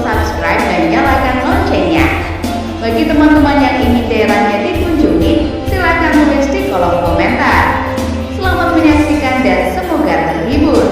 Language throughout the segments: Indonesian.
subscribe dan nyalakan loncengnya. Bagi teman-teman yang ingin daerahnya dikunjungi, silakan tulis di kolom komentar. Selamat menyaksikan dan semoga terhibur.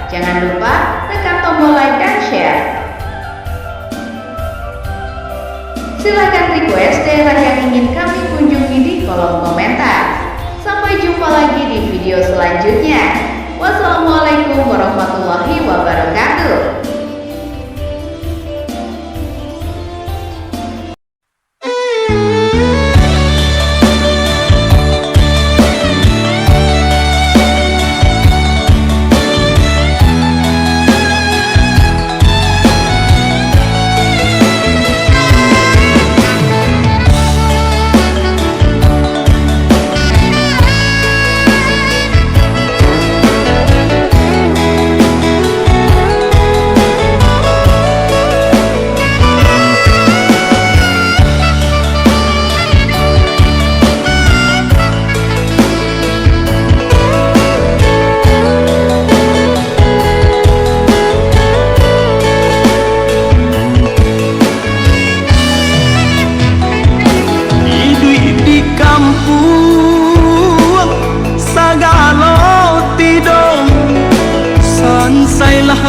Jangan lupa tekan tombol like dan share. Silakan request daerah yang ingin kami kunjungi di kolom komentar. Sampai jumpa lagi di video selanjutnya. Wassalamualaikum warahmatullahi wabarakatuh.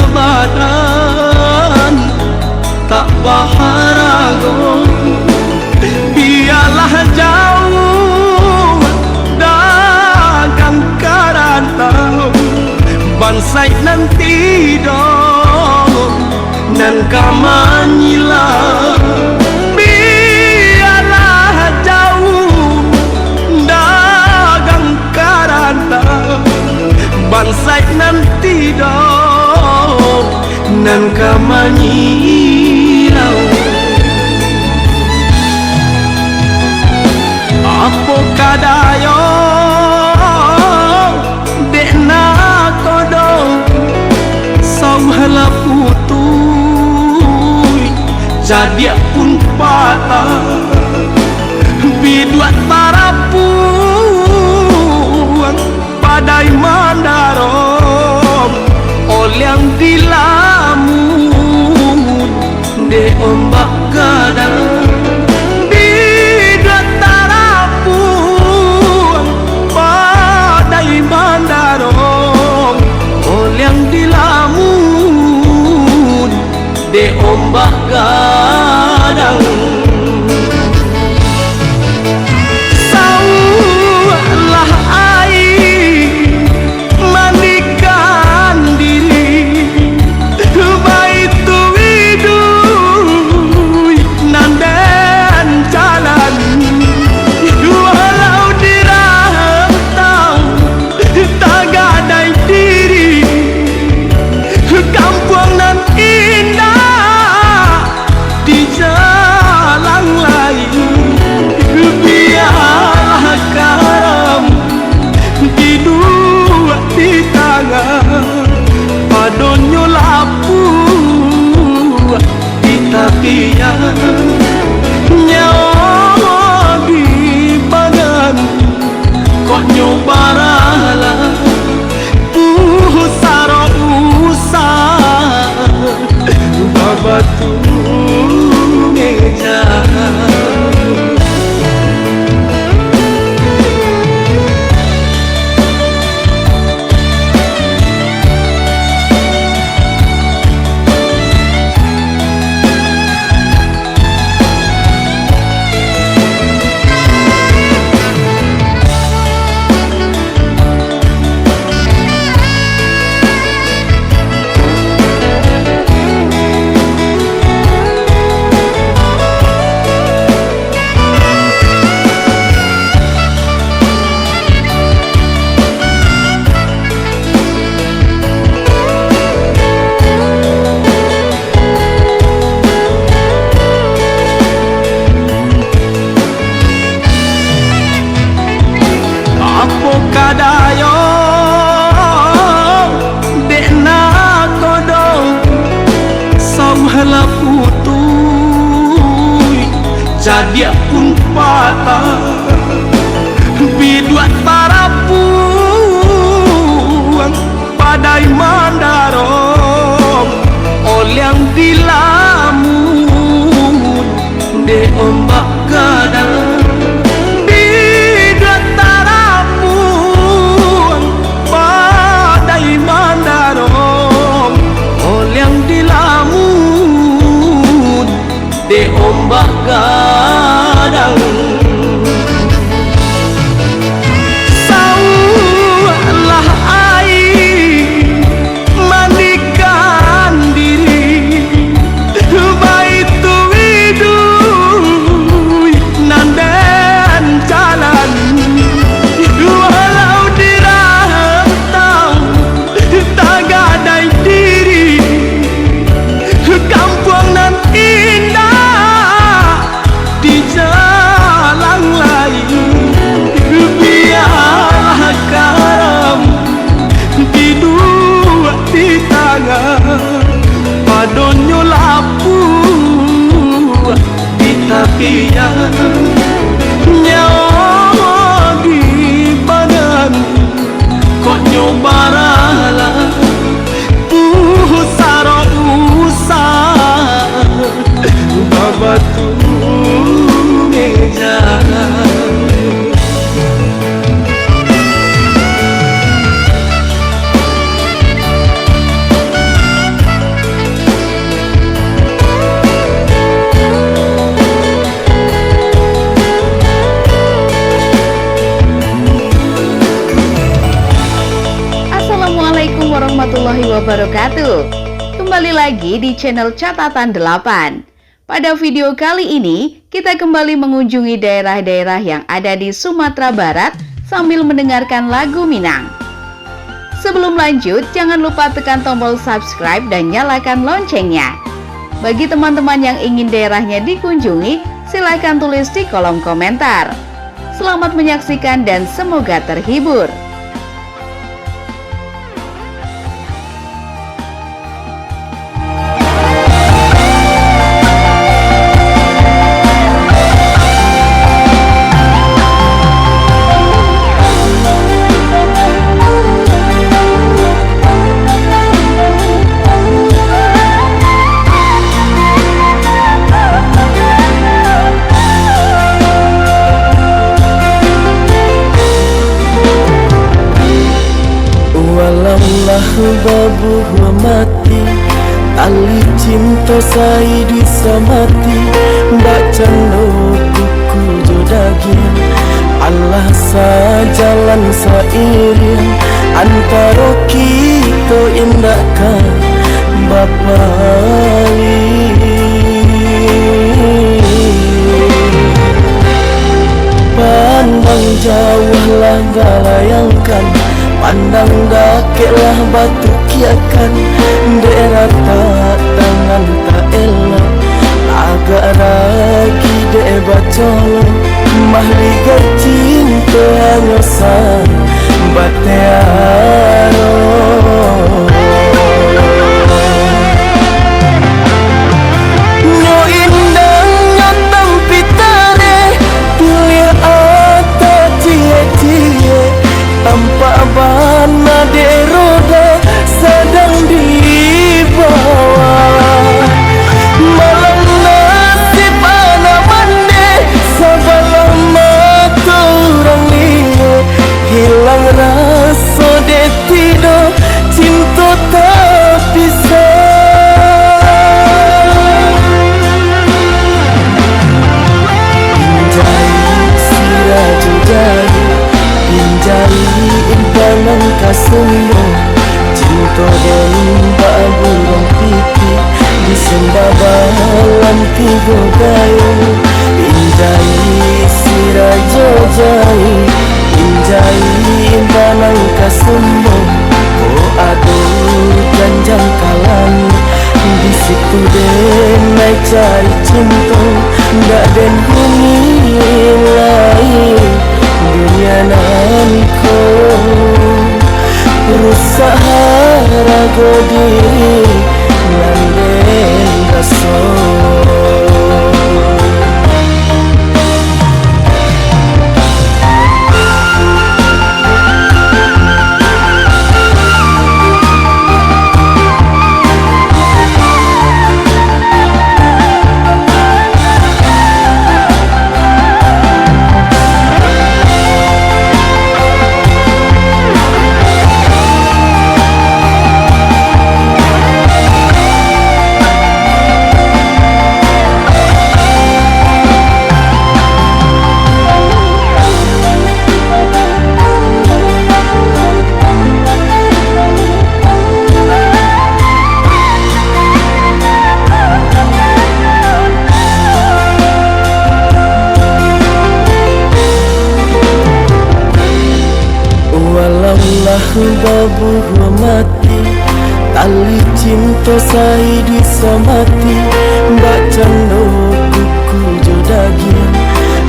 Badan tak baharago, biarlah jauh dagang karantau, bansai nanti dong nan kamanyila, biarlah jauh dagang karantau, bansai bukan kamanyirau. Apa kadayo dekna kodong sauhala putui jadi pun patah biduat parapuan padai mandarom olyang dilamun de ombak gadang biduat parapuan padai mandarom olyang dilamun de ombak gadang. Padonyo lapu di tapian nyawa di badan kok nyobarala saro usah babatu meja. Kadayo dekna kodong sauhala putui jadi pun patah biduat parapuan padai mandarom olyang dilamun de ombak gadang. De ombak gadang saulah air mandikan diri baitu widui nanden jalan walau dirantau tak gadai diri kampung nan indah di jalan lain biar karam di dua di tangan padonyo lapu di tapian nyawa di badan kok nyobarala saro usah babatu meja. Assalamualaikum warahmatullahi wabarakatuh. Kembali lagi di channel Catatan 8. Pada video kali ini, kita kembali mengunjungi daerah-daerah yang ada di Sumatera Barat sambil mendengarkan lagu Minang. Sebelum lanjut, jangan lupa tekan tombol subscribe dan nyalakan loncengnya. Bagi teman-teman yang ingin daerahnya dikunjungi, silakan tulis di kolom komentar. Selamat menyaksikan dan semoga terhibur. Babu mati, tali cinta saya bisa mati. Mbak cano kuku jodagin, Allah sajalan sairing antara kita indahkan Bapa Ali. Pandang jauh lah galayangkan, pandang dakeklah batu kiakan. Daerah tak tangan tak elok, agak lagi dek bacolo. Mahliga cinta hanya sang batearo. Nyo indahnya tampitare, pilih ata cie-cie. Tanpa bana de roda sedang dibawa. Malam nasib anak mande, sabalah mata orang liya. Hilang rasa de tidur, cinta tak bisa. Pinjai siraju jari, pinjai imbalan kasumbo. Cinta dan burung pipi disembah balam tiga gayung. Pinjai sirajo jai, pinjai imbalan kasumbo. Oh aduh janjang kalani, di situ den naik cari cinta. Ndak den bumi lain dunia nanko. Rusak harago diri nanden raso. Babu mati, tali cinta saya bisa mati. Mbak cano kuku jodagin,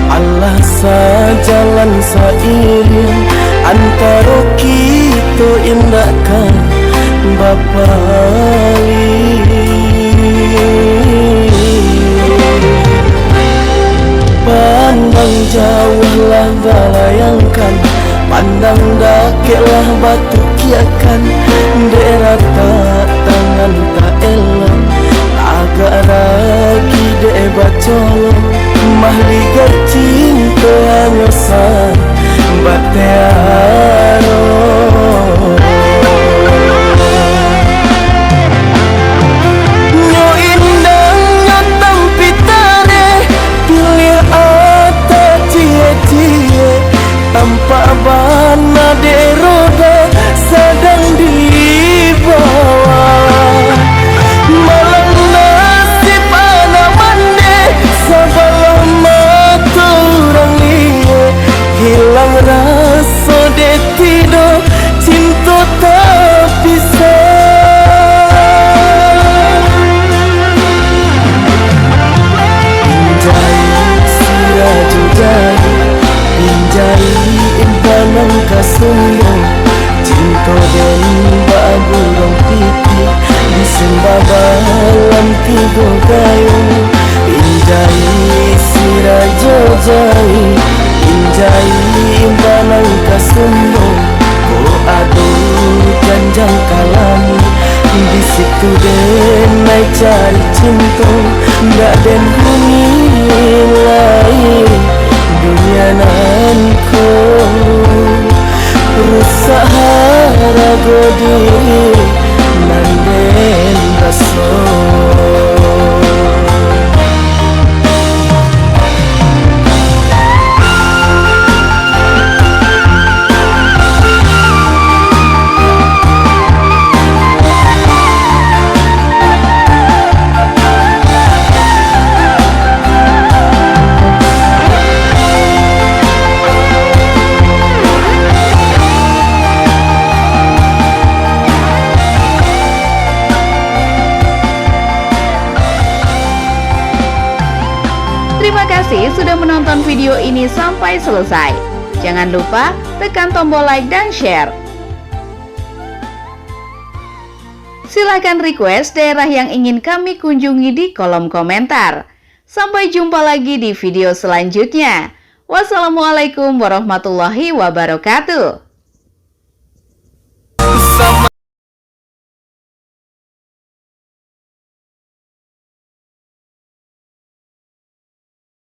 Allah sajalan sairing antara kita indahkan Bapa Ali. Pandang jauh lah galayangkan, pandang dakeklah batu kiakan. Daerah tak tangan tak elok, agak lagi dek bacolo. Mahliga cinta hanya sang batearo. Nyo indahnya tampitare, pilih ata cie-cie. Tanpa bana de roda sedang dibawa. Malam nasib anak mande, sabalah mata orang liya. Hilang rasa Sembabalam tigo gayung Injai sirajo jai Injai banang kasumbo Ko adu janjang kalamu Di situ denai cari cinta Nggak den nilai dunia nanko Rusak harago diri Nanden raso. Terima kasih sudah menonton video ini sampai selesai. Jangan lupa tekan tombol like dan share. Silahkan request daerah yang ingin kami kunjungi di kolom komentar. Sampai jumpa lagi di video selanjutnya. Wassalamualaikum warahmatullahi wabarakatuh.